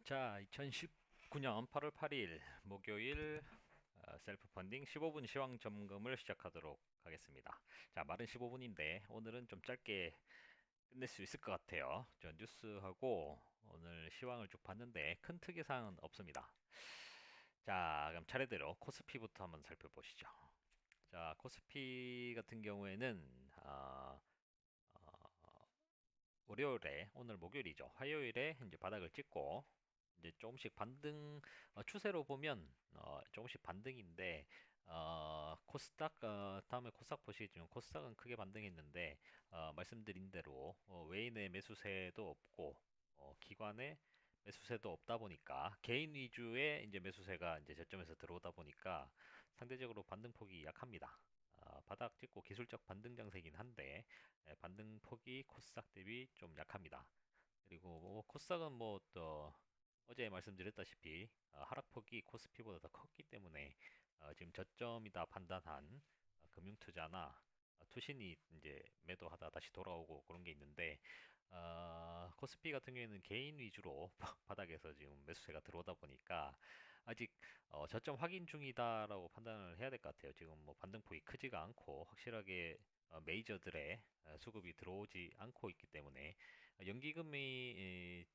자, 2019년 8월 8일 목요일 셀프 펀딩 15분 시황 점검을 시작하도록 하겠습니다. 자, 말은 15분인데 오늘은 좀 짧게 끝낼 수 있을 것 같아요. 저 뉴스하고 오늘 시황을 쭉 봤는데 큰 특이사항은 없습니다. 자, 그럼 차례대로 코스피부터 한번 살펴보시죠. 자, 코스피 같은 경우에는 월요일에 오늘 목요일이죠. 화요일에 이제 바닥을 찍고 이제 조금씩 반등 추세로 보면 조금씩 반등인데 코스닥 다음에 코스닥 보시겠지만 코스닥은 크게 반등했는데 말씀드린 대로 외인의 매수세도 없고 기관의 매수세도 없다 보니까 개인 위주의 이제 매수세가 이제 저점에서 들어오다 보니까 상대적으로 반등폭이 약합니다. 바닥 찍고 기술적 반등 장세긴 한데 반등폭이 코스닥 대비 좀 약합니다. 그리고 뭐 코스닥은 뭐 또 어제 말씀드렸다시피 하락폭이 코스피보다 더 컸기 때문에 지금 저점이다 판단한 금융투자나 투신이 이제 매도하다 다시 돌아오고 그런 게 있는데 코스피 같은 경우에는 개인 위주로 바닥에서 지금 매수세가 들어오다 보니까 아직 저점 확인 중이다라고 판단을 해야 될 것 같아요. 지금 뭐 반등폭이 크지가 않고 확실하게 메이저들의 수급이 들어오지 않고 있기 때문에 연기금이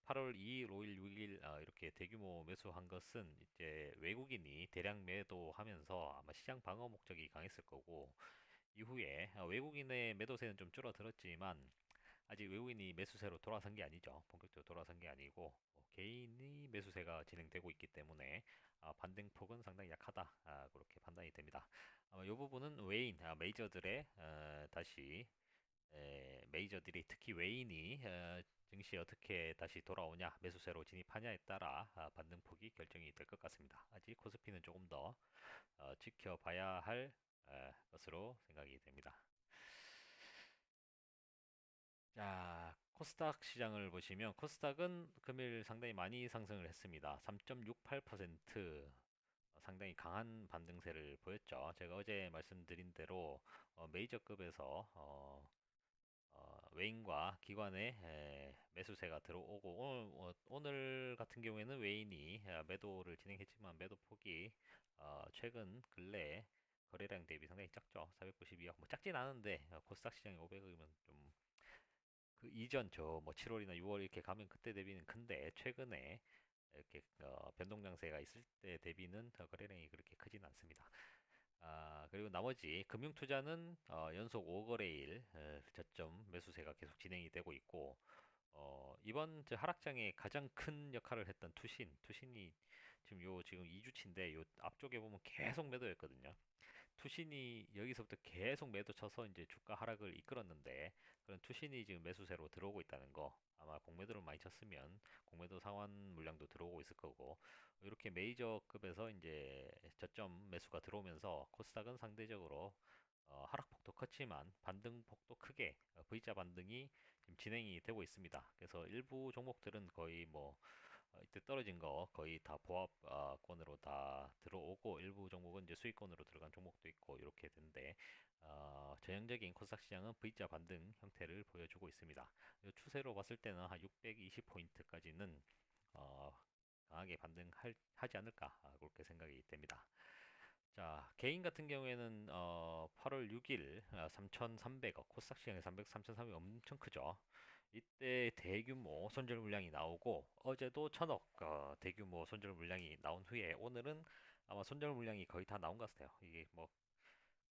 8월 2일, 5일, 6일 이렇게 대규모 매수한 것은 이제 외국인이 대량 매도하면서 아마 시장 방어 목적이 강했을 거고 이후에 외국인의 매도세는 좀 줄어들었지만 아직 외국인이 매수세로 돌아선 게 아니죠. 본격적으로 돌아선 게 아니고 개인이 매수세가 진행되고 있기 때문에 반등폭은 상당히 약하다. 그렇게 판단이 됩니다. 이 부분은 외인, 메이저들의 다시 메이저들이 특히 외인이 증시에 어떻게 다시 돌아오냐, 매수세로 진입하냐에 따라 반등폭이 결정이 될 것 같습니다. 아직 코스피는 조금 더 지켜봐야 할 것으로 생각이 됩니다. 자, 코스닥 시장을 보시면 코스닥은 금일 상당히 많이 상승을 했습니다. 3.68% 상당히 강한 반등세를 보였죠. 제가 어제 말씀드린 대로 메이저급에서 외인과 기관의 매수세가 들어오고 오늘 같은 경우에는 외인이 매도를 진행했지만 매도 폭이 최근 근래 거래량 대비 상당히 작죠. 492억 뭐 작진 않은데 코스닥 시장이 500억이면 좀 그 이전 저 뭐 7월이나 6월 이렇게 가면 그때 대비는 큰데 최근에 이렇게 변동 장세가 있을 때 대비는 거래량이 그렇게 크진 않습니다. 그리고 나머지 금융투자는 연속 5거래일 저점 매수세가 계속 진행이 되고 있고 이번 저 하락장에 가장 큰 역할을 했던 투신이 지금 2주치인데 요 앞쪽에 보면 계속 매도였거든요. 투신이 여기서부터 계속 매도 쳐서 이제 주가 하락을 이끌었는데 그런 투신이 지금 매수세로 들어오고 있다는 거 아마 공매도를 많이 쳤으면 공매도 상환 물량도 들어오고 있을 거고 이렇게 메이저급에서 이제 저점 매수가 들어오면서 코스닥은 상대적으로 하락폭도 컸지만 반등폭도 크게 V자 반등이 지금 진행이 되고 있습니다. 그래서 일부 종목들은 거의 뭐 이때 떨어진 거 거의 다 보합권으로 다 들어오고 일부 종목은 이제 수익권으로 들어간 종목도 있고 이렇게 된데 전형적인 코스닥 시장은 V자 반등 형태를 보여주고 있습니다. 이 추세로 봤을 때는 한 620포인트까지는 어, 강하게 반등하지 않을까 그렇게 생각이 됩니다. 자, 개인 같은 경우에는 8월 6일 3,300억, 코스닥 시장의 3,300억 엄청 크죠. 이때 대규모 손절 물량이 나오고 어제도 1,000억 대규모 손절 물량이 나온 후에 오늘은 아마 손절 물량이 거의 다 나온 것 같아요. 이게 뭐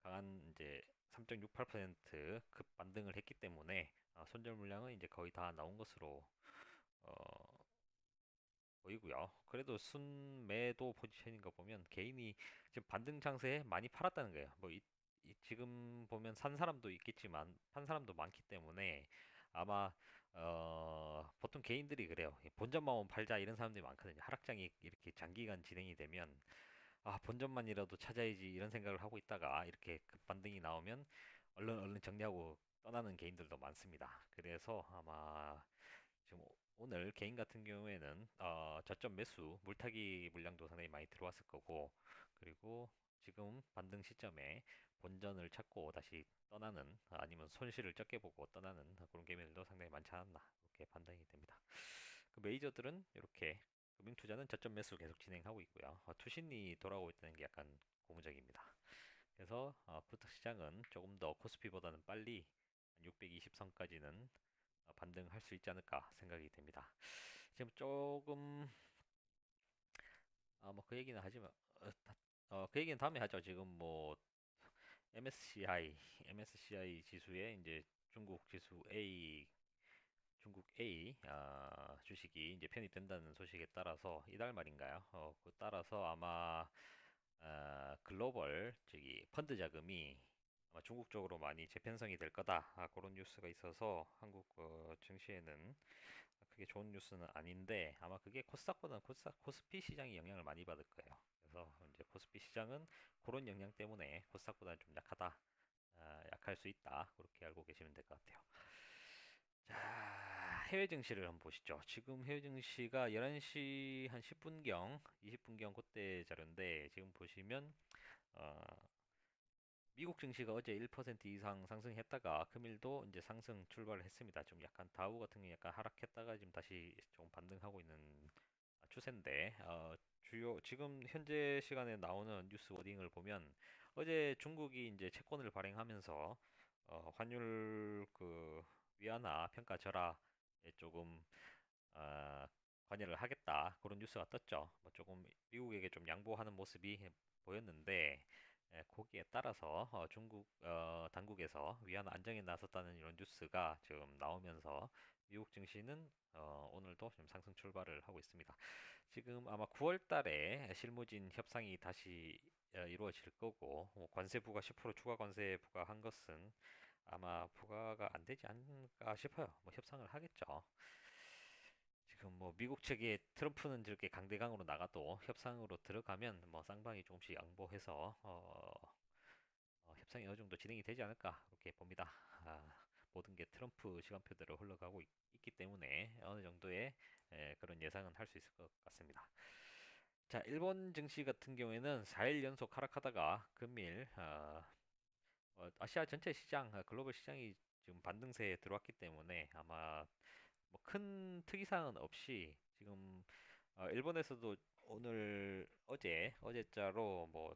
강한 이제 3.68% 급반등을 했기 때문에 손절 물량은 이제 거의 다 나온 것으로 어, 보이고요. 그래도 순매도 포지션인 거 보면 개인이 지금 반등 장세에 많이 팔았다는 거예요. 뭐 지금 보면 산 사람도 있겠지만 판 사람도 많기 때문에 아마 보통 개인들이 그래요. 본전만 팔자 이런 사람들이 많거든요. 하락장이 이렇게 장기간 진행이 되면 본전만이라도 찾아야지 이런 생각을 하고 있다가 이렇게 급반등이 나오면 얼른 얼른 정리하고 떠나는 개인들도 많습니다. 그래서 아마 지금 오늘 개인 같은 경우에는 저점 매수 물타기 물량도 상당히 많이 들어왔을 거고 그리고 지금 반등 시점에 본전을 찾고 다시 떠나는 아니면 손실을 적게 보고 떠나는 그런 개미들도 상당히 많지 않았나 그렇게 판단이 됩니다. 그 메이저들은 이렇게 금융 투자는 저점 매수 계속 진행하고 있고요. 투신이 돌아오고 있다는 게 약간 고무적입니다. 그래서 코스닥 시장은 조금 더 코스피보다는 빨리 620선까지는 반등할 수 있지 않을까 생각이 됩니다. 지금 조금 뭐 그 얘기는 하지만 그 얘기는 다음에 하죠. 지금 뭐 MSCI MSCI 지수에 이제 중국 지수 A 중국 A 주식이 이제 편입된다는 소식에 따라서 이달 말인가요? 그 따라서 아마 글로벌 저기 펀드 자금이 아마 중국 쪽으로 많이 재편성이 될 거다. 그런 뉴스가 있어서 한국 증시에는 그게 좋은 뉴스는 아닌데 아마 그게 코스닥보다는 코스피 시장이 영향을 많이 받을 거예요. 그래서 이제 코스피 시장은 그런 영향 때문에 코스닥보다는 좀 약하다, 약할 수 있다. 그렇게 알고 계시면 될 것 같아요. 자, 해외 증시를 한번 보시죠. 지금 해외 증시가 11시 한 10분경, 20분경 그때 자료인데 지금 보시면 어, 미국 증시가 어제 1% 이상 상승했다가 금일도 이제 상승 출발을 했습니다. 좀 약간 다우 같은 게 약간 하락했다가 지금 다시 좀 반등하고 있는 추세인데 주요 지금 현재 시간에 나오는 뉴스 워딩을 보면 어제 중국이 이제 채권을 발행하면서 환율 그 위안화 평가 절하에 조금 어, 관여를 하겠다 그런 뉴스가 떴죠. 뭐 조금 미국에게 좀 양보하는 모습이 보였는데 거기에 따라서 중국 당국에서 위안화 안정에 나섰다는 이런 뉴스가 지금 나오면서 미국 증시는 오늘도 좀 상승 출발을 하고 있습니다. 지금 아마 9월 달에 실무진 협상이 다시 이루어질 거고 관세 부과 10% 추가 관세 부과한 것은 아마 부과가 안 되지 않을까 싶어요. 뭐 협상을 하겠죠. 지금 뭐 미국 측에 트럼프는 저렇게 강대강으로 나가도 협상으로 들어가면 뭐 쌍방이 조금씩 양보해서 협상이 어느 정도 진행이 되지 않을까 그렇게 봅니다. 모든 게 트럼프 시간표대로 흘러가고 기 때문에 어느 정도의 그런 예상은 할 수 있을 것 같습니다. 자, 일본 증시 같은 경우에는 4일 연속 하락하다가 금일 아시아 전체 시장, 글로벌 시장이 지금 반등세에 들어왔기 때문에 아마 뭐 큰 특이사항은 없이 지금 일본에서도 오늘 어제자로 뭐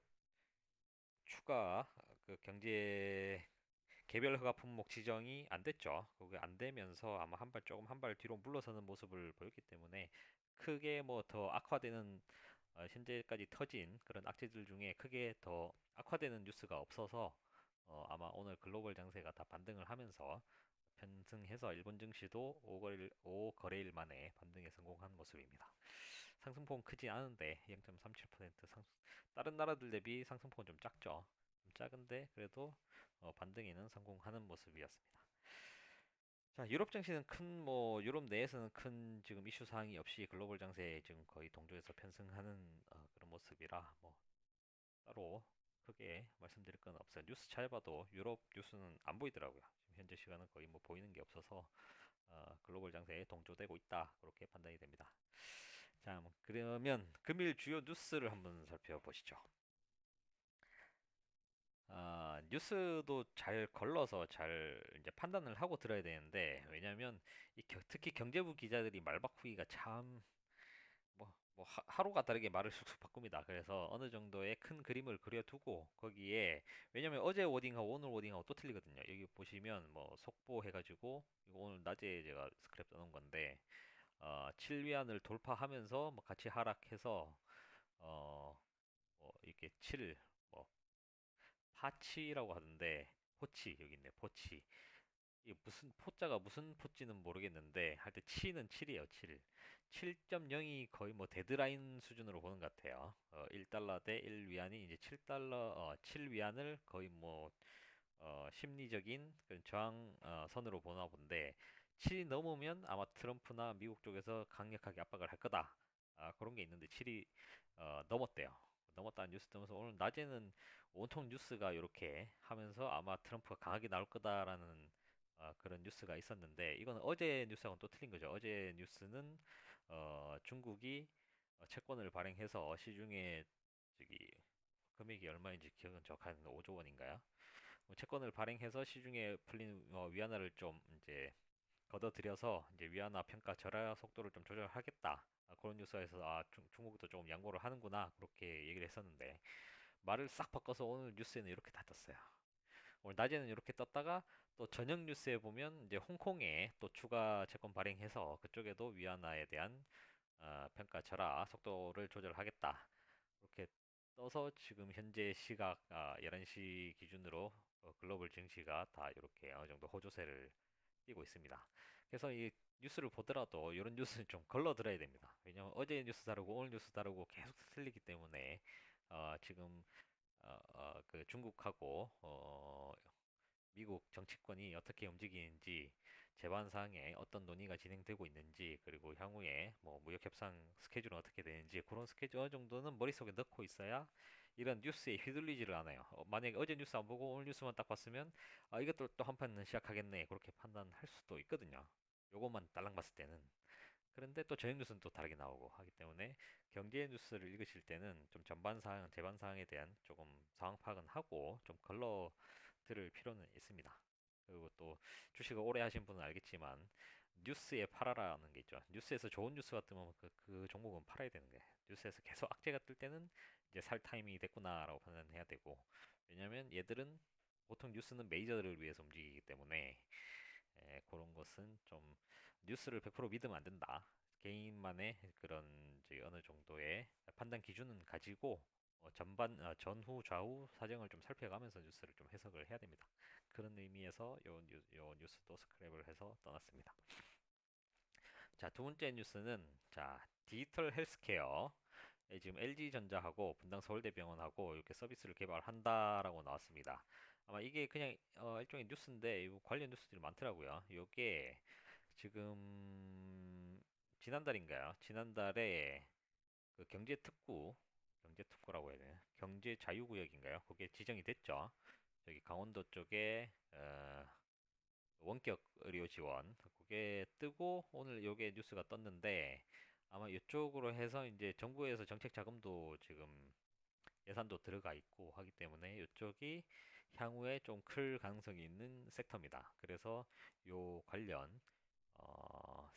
추가 그 경제 개별 허가 품목 지정이 안 됐죠. 그게 안 되면서 아마 조금 한 발 뒤로 물러서는 모습을 보였기 때문에 크게 뭐 더 악화되는 현재까지 터진 그런 악재들 중에 크게 더 악화되는 뉴스가 없어서 아마 오늘 글로벌 장세가 다 반등을 하면서 편승해서 일본 증시도 5거래일 만에 반등에 성공한 모습입니다. 상승폭은 크지 않은데 0.37% 다른 나라들 대비 상승폭은 좀 작죠. 좀 작은데 그래도 반등에는 성공하는 모습이었습니다. 자, 유럽 증시는 유럽 내에서는 큰 지금 이슈 사항이 없이 글로벌 장세에 지금 거의 동조해서 편승하는 그런 모습이라 뭐 따로 크게 말씀드릴 건 없어요. 뉴스 잘 봐도 유럽 뉴스는 안 보이더라고요. 지금 현재 시간은 거의 뭐 보이는 게 없어서 글로벌 장세에 동조되고 있다. 그렇게 판단이 됩니다. 자, 그러면 금일 주요 뉴스를 한번 살펴보시죠. 뉴스도 잘 걸러서 잘 이제 판단을 하고 들어야 되는데 왜냐면 특히 경제부 기자들이 말 바꾸기가 참 하루가 다르게 말을 쑥쑥 바꿉니다. 그래서 어느 정도의 큰 그림을 그려두고 거기에 왜냐면 어제 워딩하고 오늘 워딩하고 또 틀리거든요. 여기 보시면 뭐 속보 해가지고 이거 오늘 낮에 제가 스크랩 써놓은 건데 7위안을 돌파하면서 뭐 같이 하락해서 어, 이렇게 7, 뭐 파치라고 하던데 포치 여기 있네 포치 이게 무슨 포자가 무슨 포지는 모르겠는데 하여튼 치는 7이에요 7 7.0이 거의 뭐 데드라인 수준으로 보는 것 같아요 1달러 대 1위안이 이제 7달러 7위안을 거의 뭐 심리적인 그런 저항 선으로 보나 본데 7이 넘으면 아마 트럼프나 미국 쪽에서 강력하게 압박을 할 거다. 그런 게 있는데 7이 넘었대요. 넘었다는 뉴스 뜨면서 오늘 낮에는 온통 뉴스가 이렇게 하면서 아마 트럼프가 강하게 나올 거다라는 그런 뉴스가 있었는데 이건 어제 뉴스하고는 또 틀린 거죠. 어제 뉴스는 중국이 채권을 발행해서 시중에 저기 금액이 얼마인지 기억은 정확한 5조 원인가요? 채권을 발행해서 시중에 풀린 위안화를 좀 이제 걷어들여서 이제 위안화 평가 절하 속도를 좀 조절하겠다. 그런 뉴스에서 중국도 조금 양보를 하는구나 그렇게 얘기를 했었는데 말을 싹 바꿔서 오늘 뉴스에는 이렇게 다 떴어요. 오늘 낮에는 이렇게 떴다가 또 저녁 뉴스에 보면 이제 홍콩에 또 추가 채권 발행해서 그쪽에도 위안화에 대한 평가 절하 속도를 조절하겠다. 이렇게 떠서 지금 현재 시각 11시 기준으로 글로벌 증시가 다 이렇게 어느 정도 호조세를 띄고 있습니다. 그래서 이 뉴스를 보더라도 이런 뉴스는 좀 걸러 들어야 됩니다. 왜냐면 어제 뉴스 다르고 오늘 뉴스 다르고 계속 틀리기 때문에 지금 그 중국하고 미국 정치권이 어떻게 움직이는지 재반 사항에 어떤 논의가 진행되고 있는지 그리고 향후에 뭐 무역 협상 스케줄은 어떻게 되는지 그런 스케줄 어느 정도는 머릿속에 넣고 있어야 이런 뉴스에 휘둘리지를 않아요. 만약에 어제 뉴스 안 보고 오늘 뉴스만 딱 봤으면 이것도 또 한 판은 시작하겠네 그렇게 판단할 수도 있거든요. 요것만 딸랑 봤을 때는. 그런데 또 저녁 뉴스는 또 다르게 나오고 하기 때문에 경제 뉴스를 읽으실 때는 좀 전반 사항, 재반 사항에 대한 조금 상황 파악은 하고 좀 걸러 들을 필요는 있습니다. 그리고 또 주식을 오래 하신 분은 알겠지만 뉴스에 팔아라는 게 있죠. 뉴스에서 좋은 뉴스가 뜨면 그 종목은 팔아야 되는 거예요. 뉴스에서 계속 악재가 뜰 때는 이제 살 타이밍이 됐구나라고 판단해야 되고 왜냐면 얘들은 보통 뉴스는 메이저를 위해서 움직이기 때문에 그런 것은 좀 뉴스를 100% 믿으면 안 된다. 개인만의 그런 이제 어느 정도의 판단 기준은 가지고 전후 좌우 사정을 좀 살펴가면서 뉴스를 좀 해석을 해야 됩니다. 그런 의미에서 요 뉴스도 스크랩을 해서 떠났습니다. 자, 두 번째 뉴스는 자, 디지털 헬스케어. 지금 LG전자하고 분당 서울대병원하고 이렇게 서비스를 개발한다라고 나왔습니다. 아마 이게 그냥 일종의 뉴스인데 관련 뉴스들이 많더라고요. 이게 지금 지난달인가요? 지난달에 그 경제특구라고 해야 되나? 경제자유구역인가요? 그게 지정이 됐죠. 여기 강원도 쪽에 원격 의료 지원 그게 뜨고 오늘 요게 뉴스가 떴는데 아마 이쪽으로 해서 이제 정부에서 정책 자금도 지금 예산도 들어가 있고 하기 때문에 이쪽이 향후에 좀 클 가능성이 있는 섹터입니다. 그래서 요 관련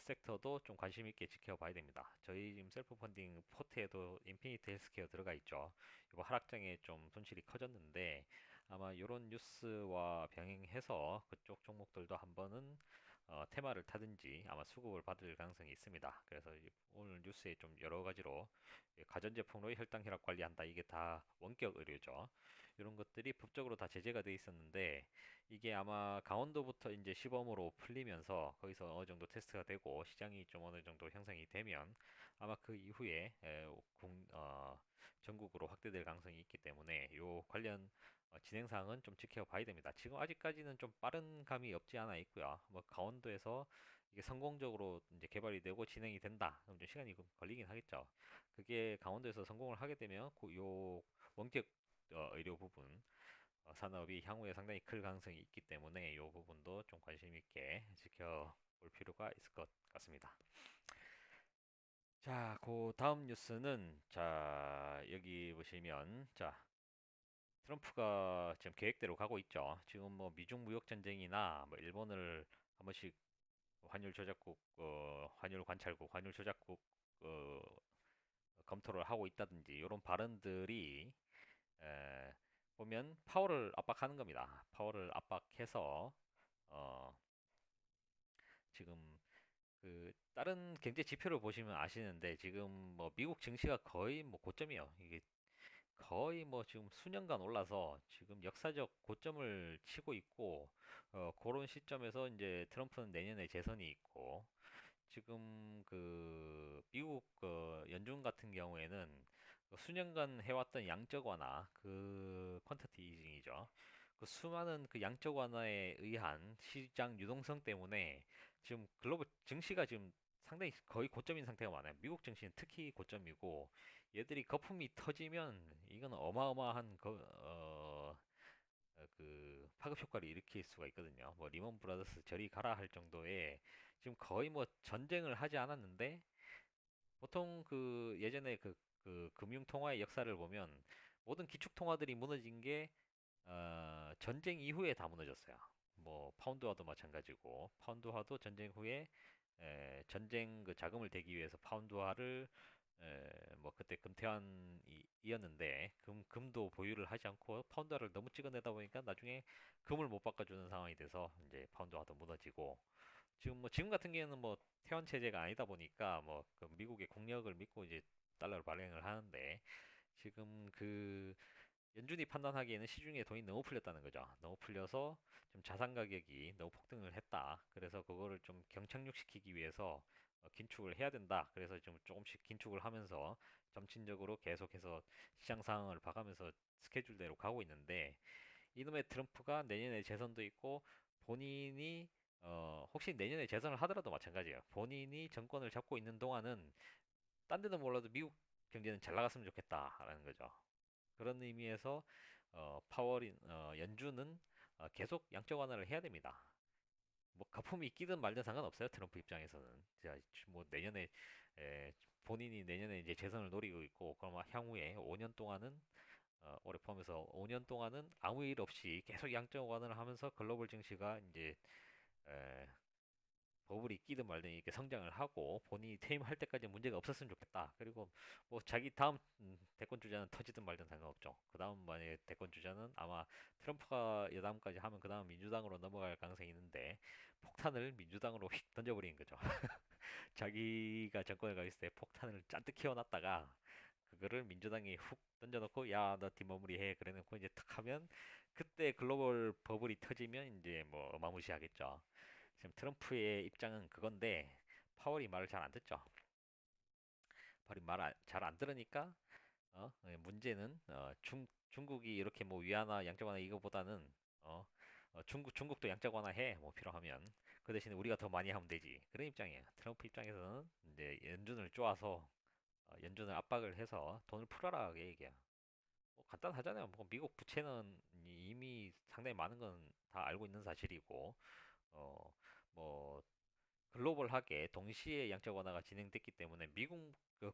섹터도 좀 관심 있게 지켜봐야 됩니다. 저희 지금 셀프 펀딩 포트에도 인피니트 헬스케어 들어가 있죠. 이거 하락장에 좀 손실이 커졌는데 아마 이런 뉴스와 병행해서 그쪽 종목들도 한번은 테마를 타든지 아마 수급을 받을 가능성이 있습니다. 그래서 오늘 뉴스에 좀 여러 가지로 가전제품으로 혈당 혈압 관리한다. 이게 다 원격 의료죠. 이런 것들이 법적으로 다 제재가 돼 있었는데 이게 아마 강원도부터 이제 시범으로 풀리면서 거기서 어느 정도 테스트가 되고 시장이 좀 어느 정도 형성이 되면 아마 그 이후에 전국으로 확대될 가능성이 있기 때문에 요 관련 진행 사항은 좀 지켜봐야 됩니다. 지금 아직까지는 좀 빠른 감이 없지 않아 있고요. 뭐 강원도에서 이게 성공적으로 이제 개발이 되고 진행이 된다. 그럼 좀 시간이 걸리긴 하겠죠. 그게 강원도에서 성공을 하게 되면 요 원격 의료 부분 산업이 향후에 상당히 클 가능성이 있기 때문에 이 부분도 좀 관심 있게 지켜볼 필요가 있을 것 같습니다. 자, 그 다음 뉴스는 자, 여기 보시면 자, 트럼프가 지금 계획대로 가고 있죠. 지금 뭐 미중 무역 전쟁이나 뭐 일본을 한 번씩 환율 조작국, 환율 관찰국, 환율 조작국 검토를 하고 있다든지 이런 발언들이 에, 보면 파워를 압박하는 겁니다. 파워를 압박해서 어, 지금 그 다른 경제 지표를 보시면 아시는데 지금 뭐 미국 증시가 거의 뭐 고점이에요. 이게 거의 뭐 지금 수년간 올라서 지금 역사적 고점을 치고 있고 그런 시점에서 이제 트럼프는 내년에 재선이 있고 지금 그 미국 연준 같은 경우에는 그 수년간 해왔던 양적 완화 그 퀀터티 이징이죠. 그 수많은 그 양적 완화에 의한 시장 유동성 때문에 지금 글로벌 증시가 지금 상당히 거의 고점인 상태가 많아요. 미국 증시는 특히 고점이고 얘들이 거품이 터지면 이건 어마어마한 그 파급 효과를 일으킬 수가 있거든요. 뭐 리먼 브라더스 저리 가라 할 정도의 지금 거의 뭐 전쟁을 하지 않았는데 보통 그 예전에 그 금융 통화의 역사를 보면 모든 기축 통화들이 무너진 게 전쟁 이후에 다 무너졌어요. 뭐 파운드와도 마찬가지고 파운드화도 전쟁 후에 전쟁 그 자금을 대기 위해서 파운드화를 뭐 그때 금태환이었는데 금도 보유를 하지 않고 파운드화를 너무 찍어내다 보니까 나중에 금을 못 바꿔주는 상황이 돼서 이제 파운드화도 무너지고 지금 같은 경우에는 뭐 태원 체제가 아니다 보니까 뭐그 미국의 국력을 믿고 이제 달러를 발행을 하는데 지금 그 연준이 판단하기에는 시중에 돈이 너무 풀렸다는 거죠. 너무 풀려서 좀 자산 가격이 너무 폭등을 했다. 그래서 그거를 좀 경착륙시키기 위해서 긴축을 해야 된다. 그래서 좀 조금씩 긴축을 하면서 점진적으로 계속해서 시장 상황을 봐가면서 스케줄대로 가고 있는데 이놈의 트럼프가 내년에 재선도 있고 본인이 혹시 내년에 재선을 하더라도 마찬가지예요. 본인이 정권을 잡고 있는 동안은 딴 데는 몰라도 미국 경제는 잘 나갔으면 좋겠다라는 거죠. 그런 의미에서 연준은 계속 양적 완화를 해야 됩니다. 뭐 거품이 끼든 말든 상관없어요. 트럼프 입장에서는. 자, 뭐 내년에 에, 본인이 내년에 이제 재선을 노리고 있고 그럼 향후에 5년 동안은 올해 포함해서 5년 동안은 아무 일 없이 계속 양적 완화를 하면서 글로벌 증시가 이제 에, 버블이 끼든 말든 이렇게 성장을 하고 본인이 퇴임할 때까지 문제가 없었으면 좋겠다. 그리고 뭐 자기 다음 대권 주자는 터지든 말든 상관없죠. 그 다음 만약에 대권 주자는 아마 트럼프가 여담까지 하면 그 다음 민주당으로 넘어갈 가능성이 있는데 폭탄을 민주당으로 휙 던져버리는 거죠. 자기가 정권에 가 있을 때 폭탄을 잔뜩 키워놨다가 그거를 민주당이 훅 던져놓고 야 너 뒷마무리해 그래놓고 이제 탁 하면 그때 글로벌 버블이 터지면 이제 뭐 어마무시하겠죠. 지금 트럼프의 입장은 그건데 파월이 말을 잘 안 듣죠. 파월이 말 잘 안 들으니까 문제는 중국이 이렇게 뭐 위안화 양적 완화 이거보다는 중국도 양적 완화해 뭐 필요하면 그 대신에 우리가 더 많이 하면 되지 그런 입장이에요. 트럼프 입장에서는 이제 연준을 쪼아서 연준을 압박을 해서 돈을 풀어라 그 얘기야. 뭐 간단하잖아요. 뭐 미국 부채는 이미 상당히 많은 건 다 알고 있는 사실이고 뭐 글로벌하게 동시에 양적 완화가 진행됐기 때문에 미국 그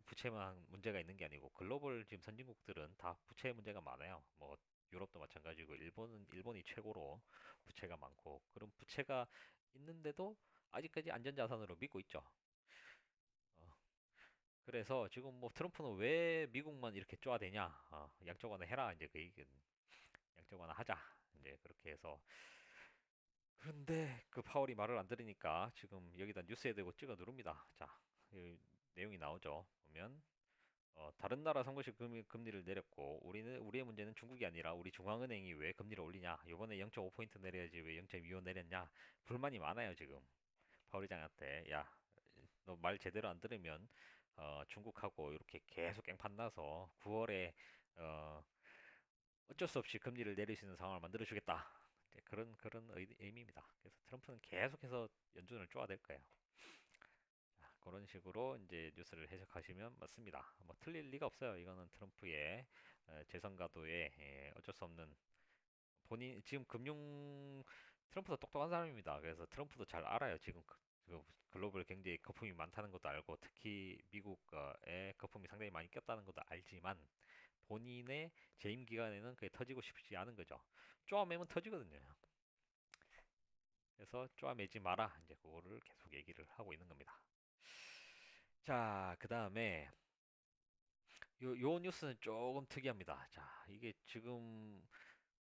부채만 문제가 있는 게 아니고 글로벌 지금 선진국들은 다 부채 문제가 많아요. 뭐 유럽도 마찬가지고 일본이 최고로 부채가 많고 그런 부채가 있는데도 아직까지 안전자산으로 믿고 있죠. 어, 그래서 지금 뭐 트럼프는 왜 미국만 이렇게 쪼아대냐? 양적 완화 해라 이제 그 얘기는 양적 완화 하자 이제 그렇게 해서 그런데 그 파월이 말을 안 들으니까 지금 여기다 뉴스에 대고 찍어 누릅니다. 자, 이 내용이 나오죠. 보면 다른 나라 선거식 금리를 내렸고 우리의 문제는 중국이 아니라 우리 중앙은행이 왜 금리를 올리냐? 이번에 0.5포인트 내려야지 왜 0.25 내렸냐? 불만이 많아요 지금 파월 의장한테. 야, 너 말 제대로 안 들으면 중국하고 이렇게 계속 깽판 나서 9월에 어쩔 수 없이 금리를 내릴 수 있는 상황을 만들어 주겠다. 그런 의미입니다. 그래서 트럼프는 계속해서 연준을 쪼아댈 거예요. 자, 그런 식으로 이제 뉴스를 해석하시면 맞습니다. 뭐 틀릴 리가 없어요. 이거는 트럼프의 재선 가도에 어쩔 수 없는 본인 지금 트럼프도 똑똑한 사람입니다. 그래서 트럼프도 잘 알아요. 지금 그 글로벌 경제에 거품이 많다는 것도 알고 특히 미국의 거품이 상당히 많이 꼈다는 것도 알지만 본인의 재임 기간에는 그게 터지고 싶지 않은 거죠. 쪼아매면 터지거든요. 그래서 쪼아매지 마라. 이제 그거를 계속 얘기를 하고 있는 겁니다. 자, 그 다음에 요 뉴스는 조금 특이합니다. 자, 이게 지금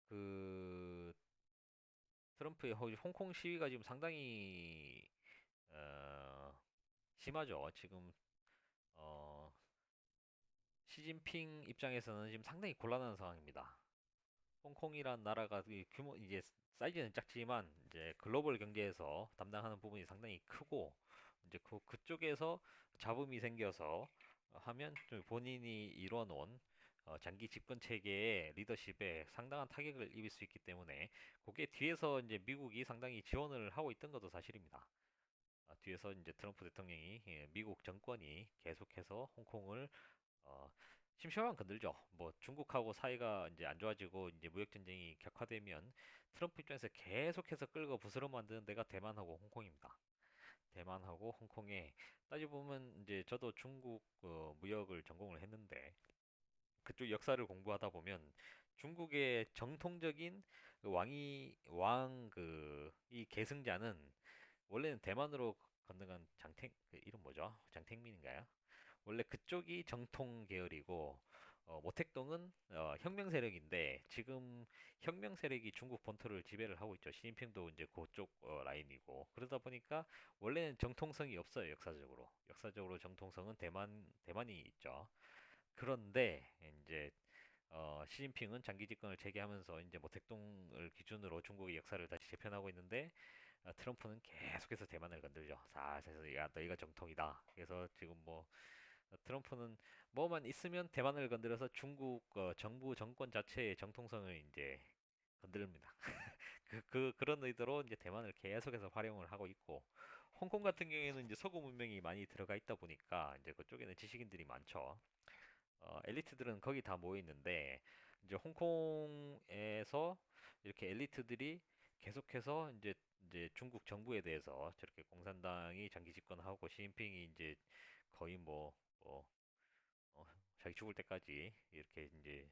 그 트럼프의 홍콩 시위가 지금 상당히 어, 심하죠. 지금 어, 시진핑 입장에서는 지금 상당히 곤란한 상황입니다. 홍콩이란 나라가 규모 이제 사이즈는 작지만 이제 글로벌 경제에서 담당하는 부분이 상당히 크고 이제 그쪽에서 잡음이 생겨서 하면 좀 본인이 이뤄놓은 장기 집권 체계의 리더십에 상당한 타격을 입을 수 있기 때문에 그게 뒤에서 이제 미국이 상당히 지원을 하고 있던 것도 사실입니다. 뒤에서 이제 트럼프 대통령이 미국 정권이 계속해서 홍콩을 어, 심심하면 건들죠. 뭐 중국하고 사이가 이제 안 좋아지고 이제 무역 전쟁이 격화되면 트럼프 입장에서 계속해서 끌고 부스럼 만드는 데가 대만하고 홍콩입니다. 대만하고 홍콩에 따지고 보면 이제 저도 중국 무역을 전공을 했는데 그쪽 역사를 공부하다 보면 중국의 정통적인 그 이 계승자는 원래는 대만으로 건너간 그 이름 뭐죠? 장택민인가요? 원래 그쪽이 정통 계열이고 모택동은 혁명 세력인데 지금 혁명 세력이 중국 본토를 지배를 하고 있죠. 시진핑도 이제 그쪽 라인이고 그러다 보니까 원래는 정통성이 없어요. 역사적으로 정통성은 대만이 있죠. 그런데 이제 시진핑은 장기 집권을 재개하면서 이제 모택동을 기준으로 중국의 역사를 다시 재편하고 있는데 트럼프는 계속해서 대만을 건들죠. 살살 야 너희가 정통이다. 그래서 지금 뭐 트럼프는 뭐만 있으면 대만을 건드려서 중국 정부 정권 자체의 정통성을 이제 건드립니다. 그런 의도로 이제 대만을 계속해서 활용을 하고 있고, 홍콩 같은 경우에는 이제 서구 문명이 많이 들어가 있다 보니까 이제 그쪽에는 지식인들이 많죠. 엘리트들은 거기 다 모여 있는데 이제 홍콩에서 이렇게 엘리트들이 계속해서 이제 중국 정부에 대해서 저렇게 공산당이 장기 집권하고 시진핑이 이제 거의 어, 자기 죽을 때까지 이렇게 이제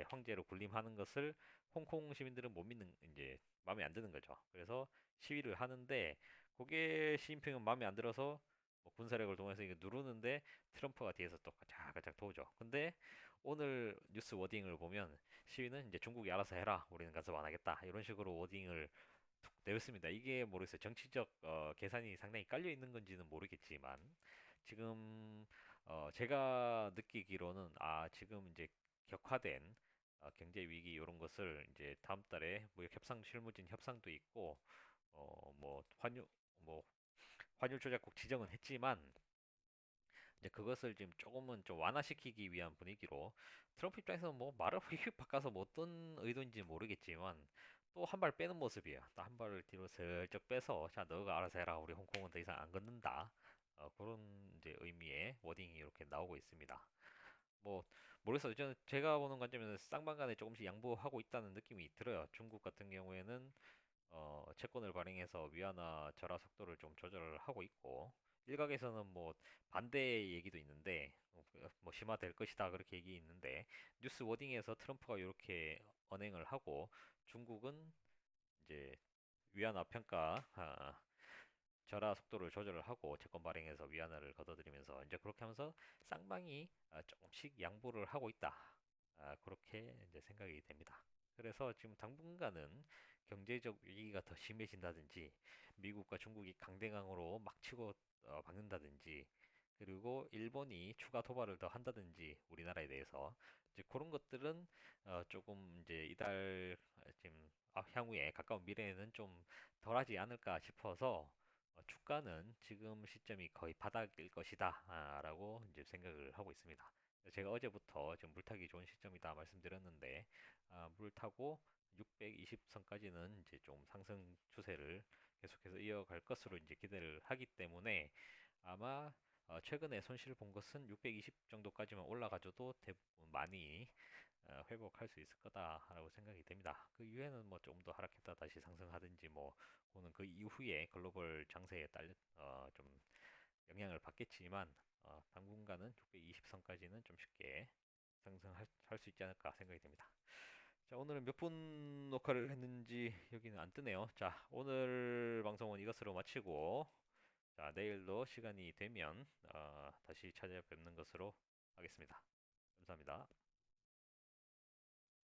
황제로 군림하는 것을 홍콩 시민들은 못 믿는 이제 마음에 안 드는 거죠. 그래서 시위를 하는데 그게 시진핑은 마음에 안 들어서 뭐 군사력을 동원해서 이거 누르는데 트럼프가 뒤에서 또 가작가작 도우죠. 근데 오늘 뉴스 워딩을 보면 시위는 이제 중국이 알아서 해라. 우리는 간섭 안 하겠다. 이런 식으로 워딩을 툭 내렸습니다. 이게 모르겠어요. 정치적 계산이 상당히 깔려 있는 건지는 모르겠지만 지금 제가 느끼기로는 지금 이제 격화된 경제 위기 이런 것을 이제 다음 달에 무역 협상 실무진 협상도 있고 뭐 환율 조작국 지정은 했지만 이제 그것을 지금 조금은 좀 완화시키기 위한 분위기로 트럼프 입장에서는 뭐 말을 휙휙 바꿔서 뭐 어떤 의도인지 모르겠지만 또 한 발 빼는 모습이에요. 또 한 발을 뒤로 슬쩍 빼서 자 너가 알아서 해라. 우리 홍콩은 더 이상 안 걷는다. 그런 이제 의미의 워딩이 이렇게 나오고 있습니다. 뭐 모르겠어요. 저는 제가 보는 관점에는 쌍방간에 조금씩 양보하고 있다는 느낌이 들어요. 중국 같은 경우에는 채권을 발행해서 위안화 절하 속도를 좀 조절을 하고 있고 일각에서는 뭐 반대 얘기도 있는데 뭐 심화될 것이다 그렇게 얘기 있는데 뉴스 워딩에서 트럼프가 이렇게 언행을 하고 중국은 이제 위안화 평가 절하 속도를 조절을 하고 채권 발행해서 위안화를 걷어들이면서 이제 그렇게 하면서 쌍방이 조금씩 양보를 하고 있다. 그렇게 이제 생각이 됩니다. 그래서 지금 당분간은 경제적 위기가 더 심해진다든지 미국과 중국이 강대강으로 막 치고 박는다든지 그리고 일본이 추가 도발을 더 한다든지 우리나라에 대해서 이제 그런 것들은 조금 이제 이달 지금 향후에 가까운 미래에는 좀 덜하지 않을까 싶어서 주가는 지금 시점이 거의 바닥일 것이다 라고 이제 생각을 하고 있습니다. 제가 어제부터 지금 물타기 좋은 시점이다 말씀드렸는데 물 타고 620선까지는 이제 좀 상승 추세를 계속해서 이어갈 것으로 이제 기대를 하기 때문에 아마 최근에 손실 본 것은 620 정도까지만 올라가줘도 대부분 많이 회복할 수 있을 거다라고 생각이 됩니다. 그 이후에는 뭐 조금 더 하락했다 다시 상승하든지 뭐 그거는 그 이후에 글로벌 장세에 딸려 좀 영향을 받겠지만 당분간은 620선까지는 좀 쉽게 상승할 수 있지 않을까 생각이 됩니다. 자, 오늘은 몇 분 녹화를 했는지 여기는 안 뜨네요. 자, 오늘 방송은 이것으로 마치고 자, 내일도 시간이 되면 다시 찾아뵙는 것으로 하겠습니다. 감사합니다.